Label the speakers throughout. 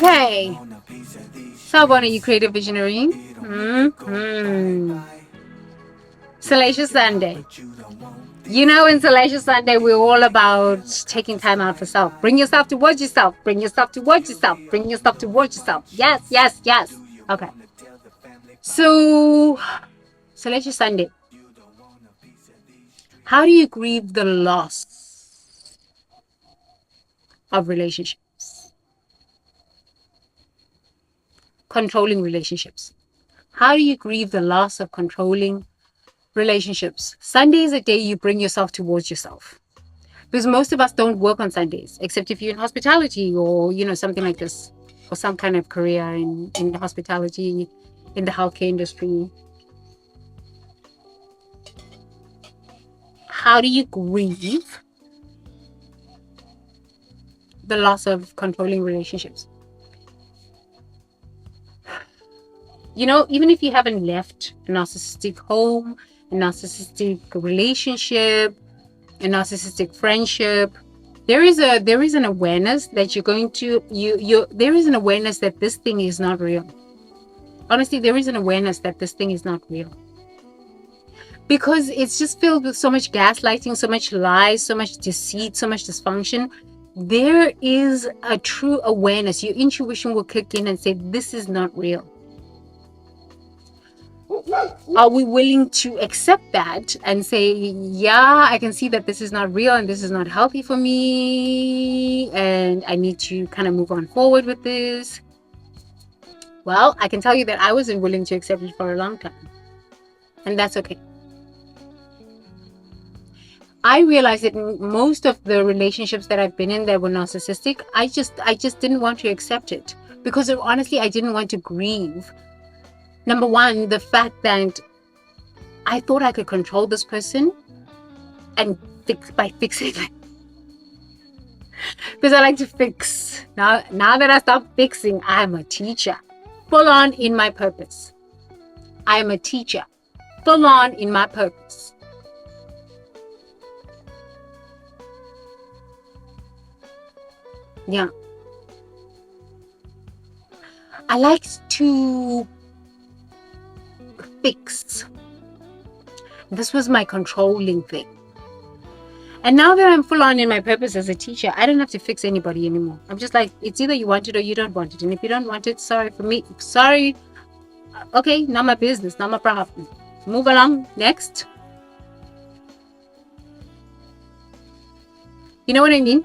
Speaker 1: Okay. So, what are you, creative visionary? Salacious Sunday. You know, in Salacious Sunday, we're all about taking time out for self. Bring yourself towards yourself. Bring yourself towards yourself. Bring yourself towards yourself. Yes, yes, yes. Okay. So, Salacious Sunday. How do you grieve the loss of relationships? Controlling relationships. How do you grieve the loss of controlling relationships? Sunday is a day you bring yourself towards yourself. Because most of us don't work on Sundays, except if you're in hospitality or, something like this, or some kind of career in the hospitality, in the healthcare industry. How do you grieve the loss of controlling relationships? Even if you haven't left a narcissistic home, a narcissistic relationship, a narcissistic friendship, there is an awareness that you're going to there is an awareness that this thing is not real. Honestly, there is an awareness that this thing is not real, because it's just filled with so much gaslighting, so much lies, so much deceit, so much dysfunction. There is a true awareness. Your intuition will kick in and say, this is not real. Are we willing to accept that and say, yeah, I can see that this is not real and this is not healthy for me, and I need to kind of move on forward with this? Well, I can tell you that I wasn't willing to accept it for a long time, and that's okay. I realized that most of the relationships that I've been in that were narcissistic, I just didn't want to accept it, because honestly, I didn't want to grieve. Number one, the fact that I thought I could control this person and fix it. Because I like to fix. Now that I stopped fixing, I'm a teacher. Full on in my purpose. I am a teacher. Full on in my purpose. Yeah. I like to fix. This was my controlling thing. And now that I'm full on in my purpose as a teacher, I don't have to fix anybody anymore. I'm just like, it's either you want it or you don't want it. And if you don't want it, sorry for me. Sorry. Okay, not my business, not my problem. Move along. Next. You know what I mean?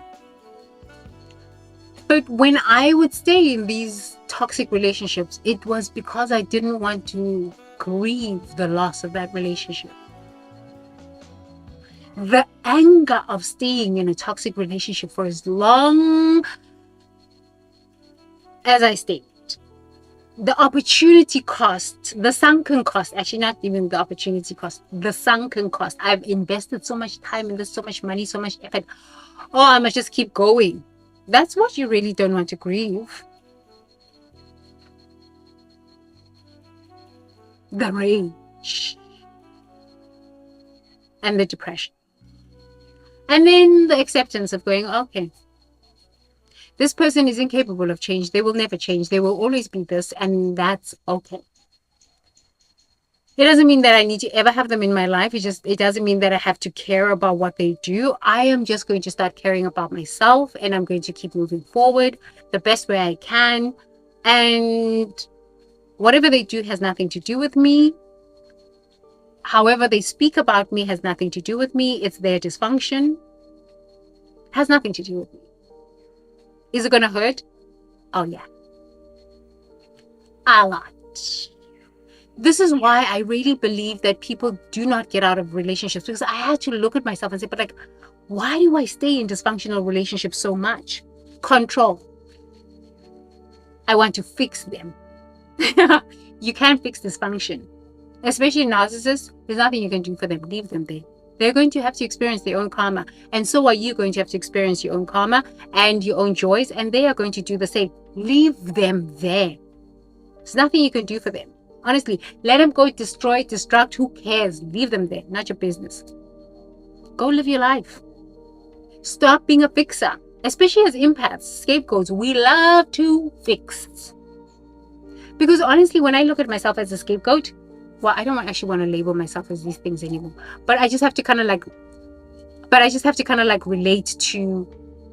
Speaker 1: But when I would stay in these toxic relationships, it was because I didn't want to grieve the loss of that relationship. The anger of staying in a toxic relationship for as long as I stayed. The opportunity cost, the sunken cost, actually not even the opportunity cost, the sunken cost. I've invested so much time in this, so much money, so much effort. Oh, I must just keep going. That's what you really don't want to grieve. The rage and the depression. And then the acceptance of going, okay, this person is incapable of change. They will never change. They will always be this, and that's okay. It doesn't mean that I need to ever have them in my life. It doesn't mean that I have to care about what they do. I am just going to start caring about myself, and I'm going to keep moving forward the best way I can. And whatever they do has nothing to do with me. However they speak about me has nothing to do with me. It's their dysfunction. Has nothing to do with me. Is it going to hurt? Oh, yeah. A lot. This is why I really believe that people do not get out of relationships, because I had to look at myself and say, but why do I stay in dysfunctional relationships so much? Control. I want to fix them. You can't fix dysfunction. Especially narcissists, there's nothing you can do for them. Leave them there. They're going to have to experience their own karma. And so are you going to have to experience your own karma and your own joys. And they are going to do the same. Leave them there. There's nothing you can do for them. Honestly, let them go destroy, destruct. Who cares? Leave them there. Not your business. Go live your life. Stop being a fixer. Especially as empaths, scapegoats, we love to fix. Because honestly, when I look at myself as a scapegoat, well, I don't actually want to label myself as these things anymore. But I just have to kind of like relate to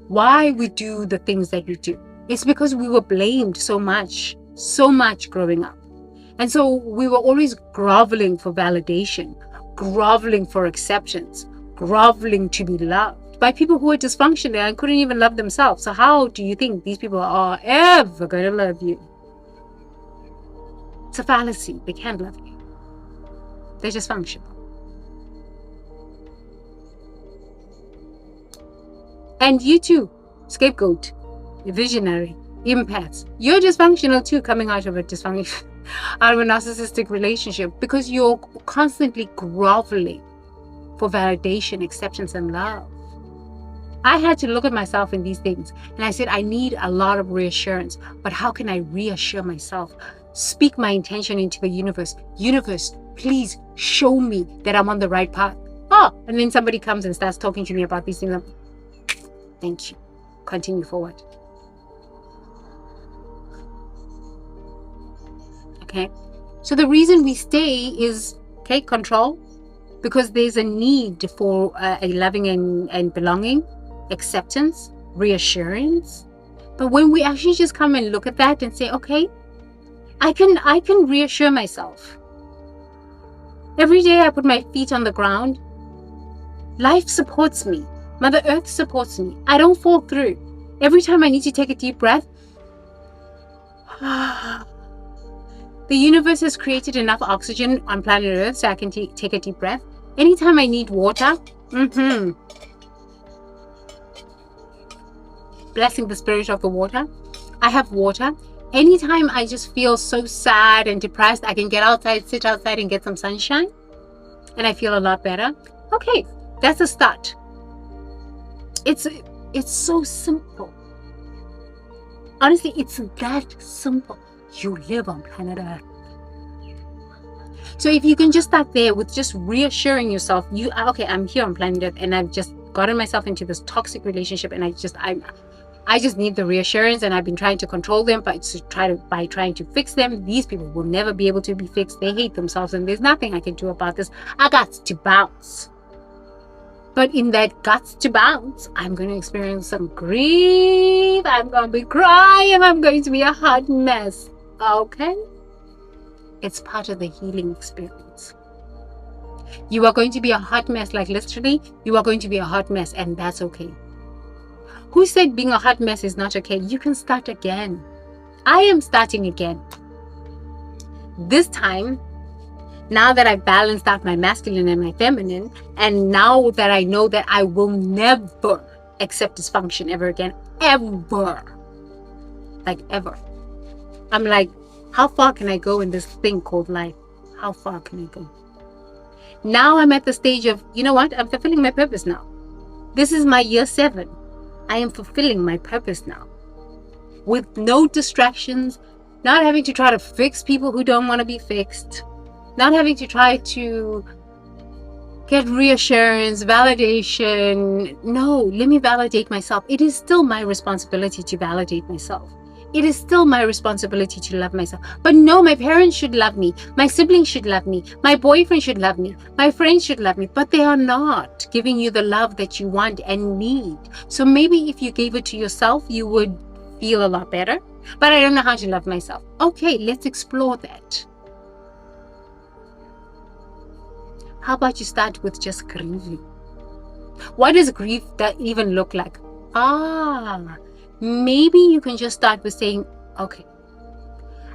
Speaker 1: why we do the things that we do. It's because we were blamed so much growing up. And so we were always groveling for validation, groveling for acceptance, groveling to be loved by people who were dysfunctional and couldn't even love themselves. So how do you think these people are ever going to love you? It's a fallacy. They can't love you. They're dysfunctional. And you too, scapegoat, visionary, empaths, you're dysfunctional too, coming out of a narcissistic relationship, because you're constantly groveling for validation, acceptance, and love. I had to look at myself in these things, and I said, I need a lot of reassurance, but how can I reassure myself? Speak my intention into the universe. Universe, please show me that I'm on the right path. Oh, and then somebody comes and starts talking to me about these things. Thank you. Continue forward. Okay. So the reason we stay is, okay, control, because there's a need for a loving and belonging, acceptance, reassurance. But when we actually just come and look at that and say, okay, I can reassure myself. Every day I put my feet on the ground. Life supports me. Mother Earth supports me. I don't fall through. Every time I need to take a deep breath, the universe has created enough oxygen on planet Earth so I can take a deep breath. Anytime I need water, blessing the spirit of the water, I have water. Anytime I just feel so sad and depressed, I can get outside, sit outside and get some sunshine, and I feel a lot better. Okay, that's a start. It's so simple. Honestly, it's that simple. You live on planet Earth. So if you can just start there with just reassuring yourself, I'm here on planet Earth, and I've just gotten myself into this toxic relationship, and I just need the reassurance, and I've been trying to control them by trying to fix them. These people will never be able to be fixed. They hate themselves, and there's nothing I can do about this. I got to bounce. But in that guts to bounce, I'm going to experience some grief. I'm going to be crying. I'm going to be a hot mess. Okay? It's part of the healing experience. You are going to be a hot mess, like literally, you are going to be a hot mess, and that's okay. Who said being a hot mess is not okay? You can start again. I am starting again. This time, now that I've balanced out my masculine and my feminine, and now that I know that I will never accept dysfunction ever again, ever. Like ever. I'm like, how far can I go in this thing called life? How far can I go? Now I'm at the stage of, you know what? I'm fulfilling my purpose now. This is my year 7. I am fulfilling my purpose now. With no distractions, not having to try to fix people who don't want to be fixed. Not having to try to get reassurance, validation. No, let me validate myself. It is still my responsibility to validate myself. It is still my responsibility to love myself. But no, my parents should love me. My siblings should love me. My boyfriend should love me. My friends should love me. But they are not giving you the love that you want and need. So maybe if you gave it to yourself, you would feel a lot better. But I don't know how to love myself. Okay, let's explore that. How about you start with just grieving? What does grief even look like? Maybe you can just start with saying, okay,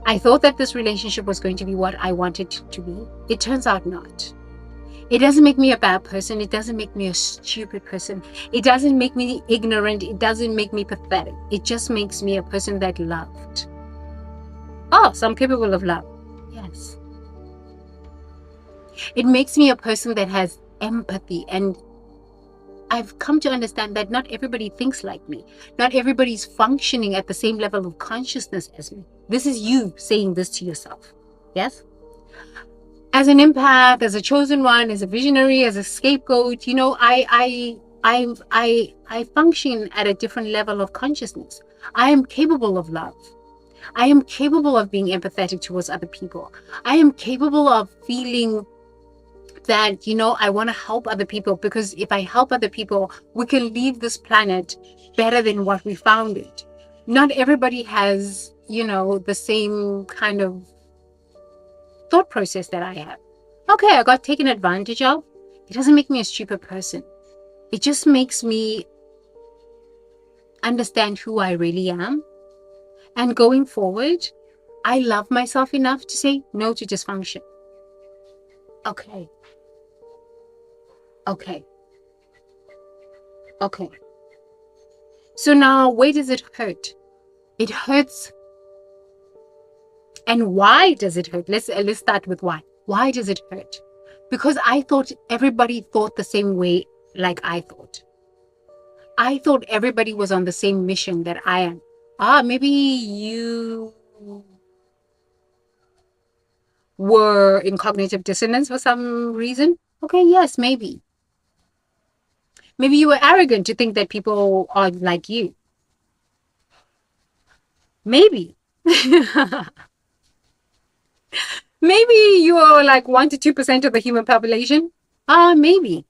Speaker 1: I thought that this relationship was going to be what I wanted it to be. It turns out not. It doesn't make me a bad person. It doesn't make me a stupid person. It doesn't make me ignorant. It doesn't make me pathetic. It just makes me a person that loved. Oh, so I'm capable of love. Yes. It makes me a person that has empathy, and I've come to understand that not everybody thinks like me. Not everybody's functioning at the same level of consciousness as me. This is you saying this to yourself. Yes? As an empath, as a chosen one, as a visionary, as a scapegoat, I I function at a different level of consciousness. I am capable of love. I am capable of being empathetic towards other people. I am capable of feeling that, I want to help other people, because if I help other people, we can leave this planet better than what we found it. Not everybody has, the same kind of thought process that I have. Okay, I got taken advantage of. It doesn't make me a stupid person. It just makes me understand who I really am. And going forward, I love myself enough to say no to dysfunction. Okay. Okay. Okay. So now, where does it hurt? It hurts. And why does it hurt? Let's start with why. Why does it hurt? Because I thought everybody thought the same way like I thought. I thought everybody was on the same mission that I am. Maybe you were in cognitive dissonance for some reason. Okay, yes, maybe. Maybe you were arrogant to think that people are like you. Maybe. Maybe you are like 1 to 2% of the human population. Maybe.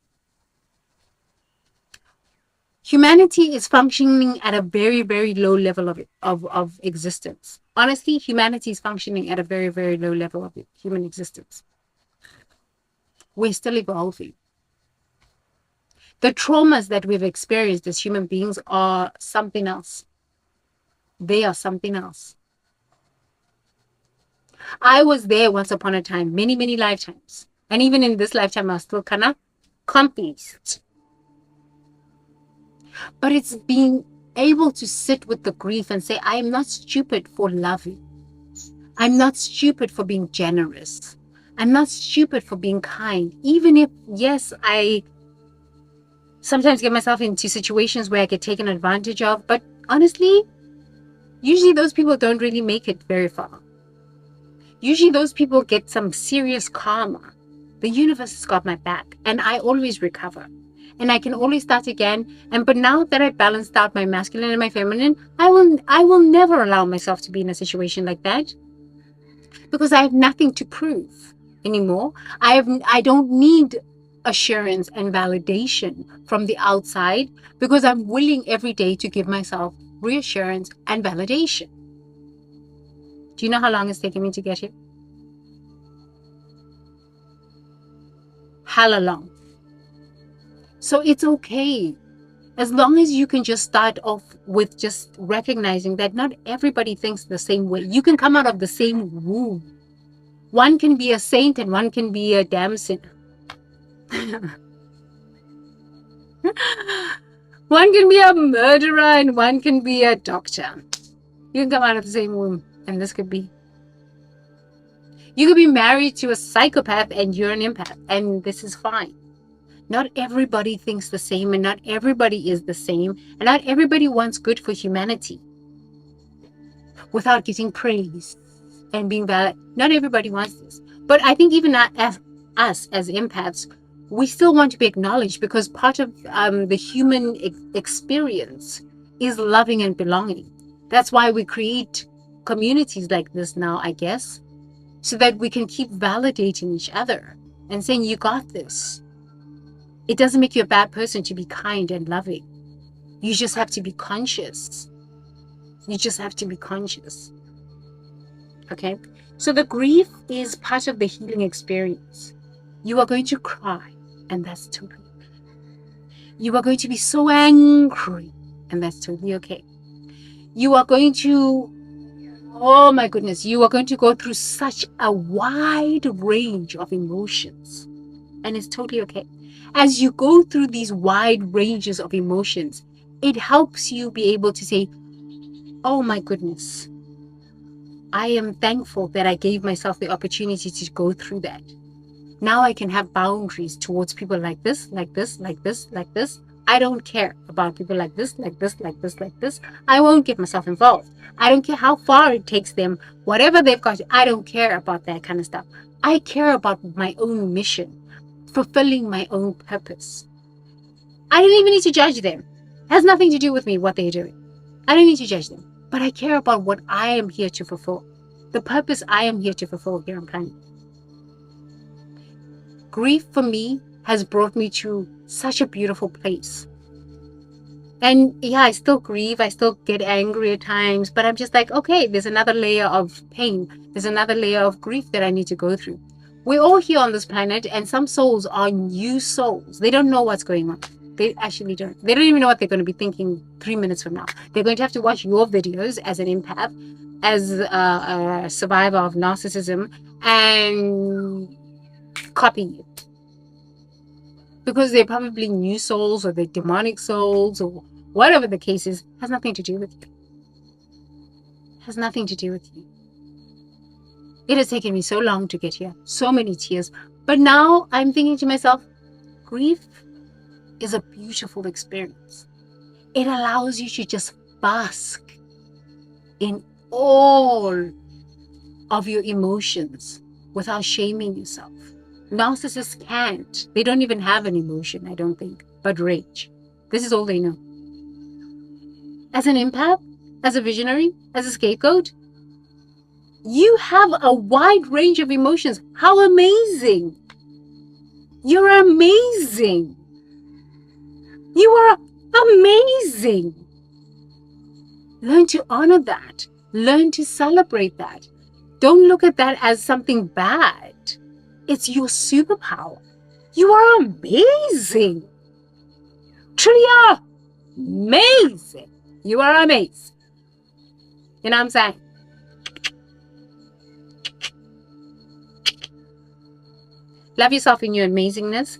Speaker 1: Humanity is functioning at a very, very low level of existence. Honestly, humanity is functioning at a very, very low level of human existence. We're still evolving. The traumas that we've experienced as human beings are something else. They are something else. I was there once upon a time, many, many lifetimes. And even in this lifetime, I was still kind of confused. But it's being able to sit with the grief and say, I am not stupid for loving. I'm not stupid for being generous. I'm not stupid for being kind. Even if, yes, I sometimes get myself into situations where I get taken advantage of. But honestly, usually those people don't really make it very far. Usually those people get some serious karma. The universe has got my back, and I always recover. And I can always start again. But now that I balanced out my masculine and my feminine, I will never allow myself to be in a situation like that, because I have nothing to prove anymore. I don't need assurance and validation from the outside, because I'm willing every day to give myself reassurance and validation. Do you know how long it's taken me to get here? Hella long. So it's okay. As long as you can just start off with just recognizing that not everybody thinks the same way. You can come out of the same womb. One can be a saint and one can be a damn sinner. One can be a murderer and one can be a doctor. You can come out of the same womb, and this could be. You could be married to a psychopath and you're an empath, and this is fine. Not everybody thinks the same, and not everybody is the same, and not everybody wants good for humanity without getting praise and being valid. Not everybody wants this. But I think even as us as empaths, we still want to be acknowledged, because part of the human experience is loving and belonging. That's why we create communities like this now, I guess, so that we can keep validating each other and saying, you got this. It doesn't make you a bad person to be kind and loving. You just have to be conscious. You just have to be conscious. Okay? So the grief is part of the healing experience. You are going to cry, and that's totally okay. You are going to be so angry, and that's totally okay. You are going to, oh my goodness, you are going to go through such a wide range of emotions, and it's totally okay. As you go through these wide ranges of emotions, it helps you be able to say, oh my goodness, I am thankful that I gave myself the opportunity to go through that. Now I can have boundaries towards people like this, like this, like this, like this. I don't care about people like this, like this, like this, like this. I won't get myself involved. I don't care how far it takes them, whatever they've got. I don't care about that kind of stuff. I care about my own mission, fulfilling my own purpose. I don't even need to judge them. It has nothing to do with me, what they're doing. I don't need to judge them. But I care about what I am here to fulfill. The purpose I am here to fulfill here on planet. Grief for me has brought me to such a beautiful place. And yeah, I still grieve. I still get angry at times. But I'm just like, okay, there's another layer of pain. There's another layer of grief that I need to go through. We're all here on this planet, and some souls are new souls. They don't know what's going on. They actually don't. They don't even know what they're going to be thinking 3 minutes from now. They're going to have to watch your videos as an empath, as a survivor of narcissism, and copy you. Because they're probably new souls, or they're demonic souls, or whatever the case is. Has nothing to do with you. Has nothing to do with you. It has taken me so long to get here. So many tears. But now I'm thinking to myself, grief is a beautiful experience. It allows you to just bask in all of your emotions without shaming yourself. Narcissists can't. They don't even have an emotion, I don't think, but rage. This is all they know. As an empath, as a visionary, as a scapegoat, you have a wide range of emotions. How amazing! You're amazing. You are amazing. Learn to honor that. Learn to celebrate that. Don't look at that as something bad. It's your superpower. You are amazing. Truly are amazing. You are amazing. You know what I'm saying? Love yourself in your amazingness,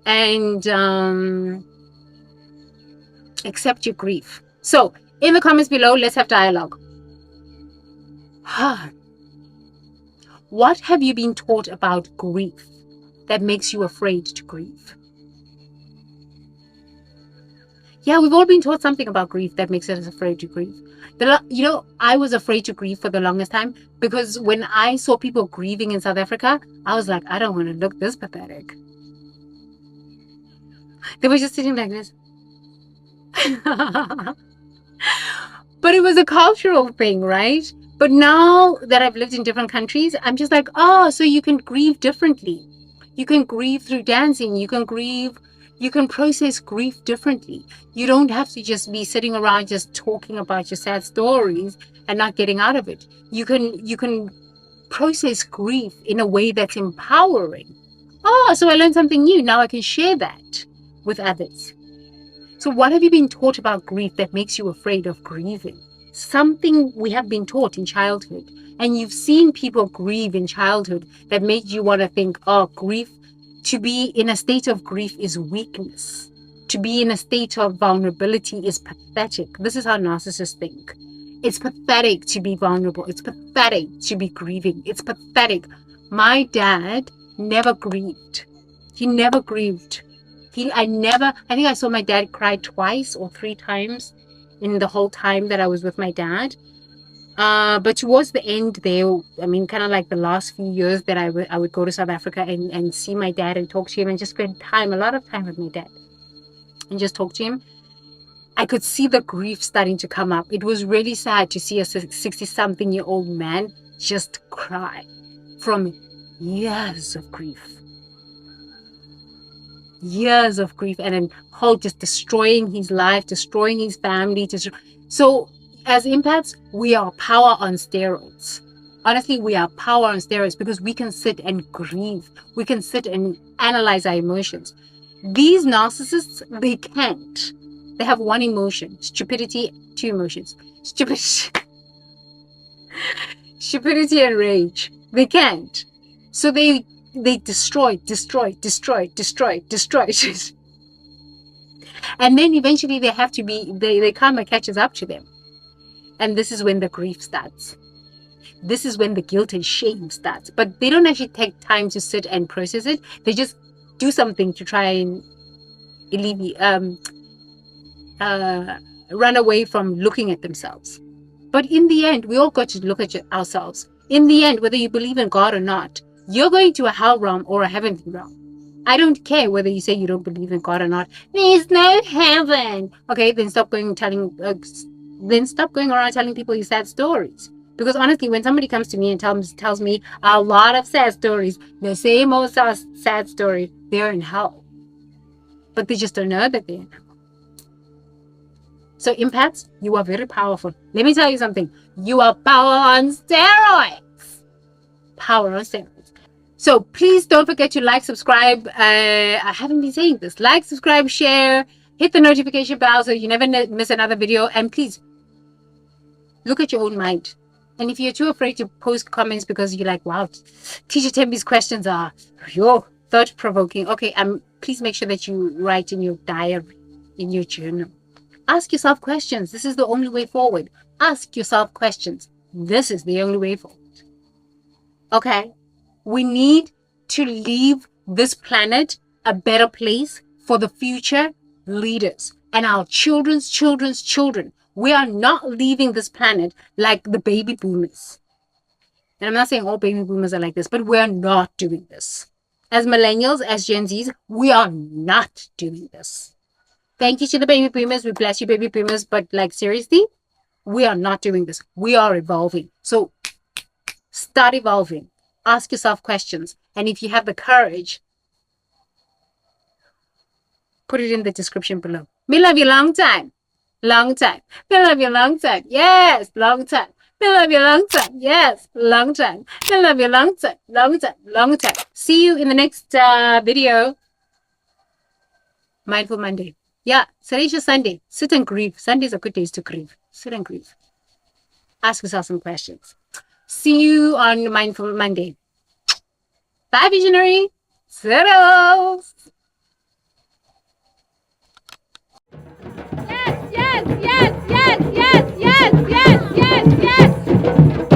Speaker 1: and accept your grief. So, in the comments below, let's have dialogue. What have you been taught about grief that makes you afraid to grieve? Yeah, we've all been taught something about grief that makes us afraid to grieve. I was afraid to grieve for the longest time because when I saw people grieving in South Africa, I was like, I don't want to look this pathetic. They were just sitting like this. But it was a cultural thing, right? But now that I've lived in different countries, I'm just like, oh, so you can grieve differently. You can grieve through dancing. You can process grief differently. You don't have to just be sitting around just talking about your sad stories and not getting out of it. You can process grief in a way that's empowering. Oh, so I learned something new. Now I can share that with others. So what have you been taught about grief that makes you afraid of grieving? Something we have been taught in childhood. And you've seen people grieve in childhood that made you want to think, oh, grief. To be in a state of grief is weakness. To be in a state of vulnerability is pathetic. This is how narcissists think. It's pathetic to be vulnerable. It's pathetic to be grieving. It's pathetic. My dad never grieved. He never grieved. I think I saw my dad cry twice or 3 times in the whole time that I was with my dad. But towards the end there, kind of like the last few years that I would go to South Africa and see my dad and talk to him and just spend a lot of time with my dad and just talk to him. I could see the grief starting to come up. It was really sad to see a 60-something-year-old man just cry from years of grief. Years of grief, and then just destroying his life, destroying his family. So as empaths, we are power on steroids. Honestly, we are power on steroids because we can sit and grieve. We can sit and analyze our emotions. These narcissists, they can't. They have one emotion, stupidity, 2 emotions. Stupidity and rage. They can't. So they destroy. And then eventually they karma catches up to them. And this is when the grief starts. This is when the guilt and shame starts. But they don't actually take time to sit and process it. They just do something to try and run away from looking at themselves. But in the end, we all got to look at ourselves. In the end, whether you believe in God or not, you're going to a hell realm or a heavenly realm. I don't care whether you say you don't believe in God or not. There's no heaven. Okay, then stop going around telling people your sad stories. Because honestly, when somebody comes to me and tells me a lot of sad stories, the same old sad story, they're in hell. But they just don't know that they're in hell. So empaths, you are very powerful. Let me tell you something. You are power on steroids. Power on steroids. So please don't forget to like, subscribe. I haven't been saying this. Like, subscribe, share, hit the notification bell so you never miss another video. And please, look at your own mind. And if you're too afraid to post comments because you're like, wow, Teacher Tembi's questions are thought-provoking. Okay, please make sure that you write in your diary, in your journal. Ask yourself questions. This is the only way forward. Ask yourself questions. This is the only way forward. Okay? We need to leave this planet a better place for the future leaders and our children's children's children. We are not leaving this planet like the baby boomers. And I'm not saying all baby boomers are like this, but we're not doing this. As millennials, as Gen Zs, we are not doing this. Thank you to the baby boomers. We bless you, baby boomers. But like, seriously, we are not doing this. We are evolving. So start evolving. Ask yourself questions. And if you have the courage, put it in the description below. Me love you long time. Long time. Me love you long time. Yes, long time. Me love you long time. Yes, long time. Me love you long time. Long time. Long time. See you in the next video. Mindful Monday. Yeah, today's your Sunday. Sit and grieve. Sundays are good days to grieve. Sit and grieve. Ask yourself some questions. See you on Mindful Monday. Bye, visionary. Toodles. Yes, yes, yes, yes, yes, yes, yes, yes, yes.